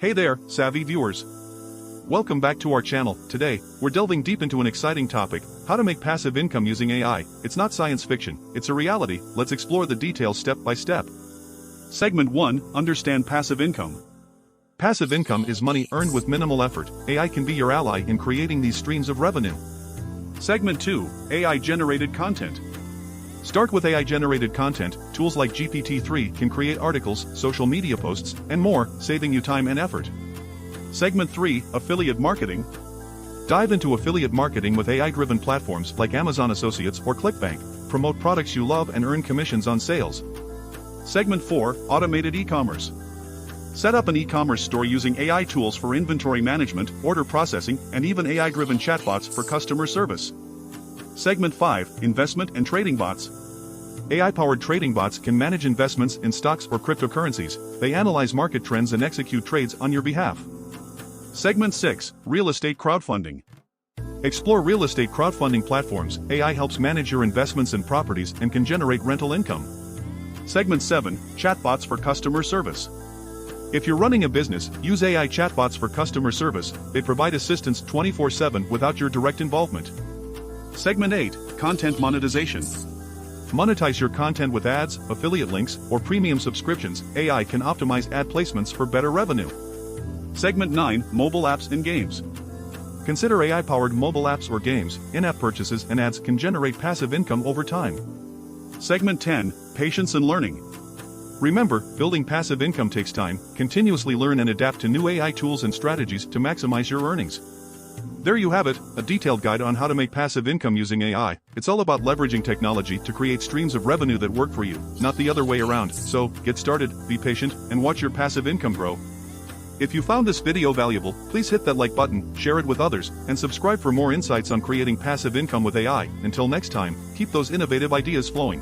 Hey there, savvy viewers. Welcome back to our channel. Today, we're delving deep into an exciting topic, how to make passive income using AI. It's not science fiction, it's a reality. Let's explore the details step by step. Segment 1, Understand Passive Income. Passive income is money earned with minimal effort. AI can be your ally in creating these streams of revenue. Segment 2, AI-generated content. Start with AI-generated content. Tools like GPT-3 can create articles, social media posts, and more, saving you time and effort. Segment 3, Affiliate Marketing. Dive into affiliate marketing with AI-driven platforms like Amazon Associates or ClickBank. Promote products you love and earn commissions on sales. Segment 4, Automated E-commerce. Set up an e-commerce store using AI tools for inventory management, order processing, and even AI-driven chatbots for customer service. Segment 5, Investment and Trading Bots. AI-powered trading bots can manage investments in stocks or cryptocurrencies. They analyze market trends and execute trades on your behalf. Segment 6, Real Estate Crowdfunding. Explore real estate crowdfunding platforms. AI helps manage your investments in properties and can generate rental income. Segment 7, Chatbots for Customer Service. If you're running a business, use AI chatbots for customer service. They provide assistance 24/7 without your direct involvement. Segment 8, Content Monetization. Monetize your content with ads, affiliate links, or premium subscriptions. AI can optimize ad placements for better revenue. Segment 9, Mobile Apps and Games. Consider AI-powered mobile apps or games. In-app purchases and ads can generate passive income over time. Segment 10, Patience and Learning. Remember, building passive income takes time. Continuously learn and adapt to new AI tools and strategies to maximize your earnings. There you have it, a detailed guide on how to make passive income using AI. It's all about leveraging technology to create streams of revenue that work for you, not the other way around. So, get started, be patient, and watch your passive income grow. If you found this video valuable, please hit that like button, share it with others, and subscribe for more insights on creating passive income with AI. Until next time, keep those innovative ideas flowing.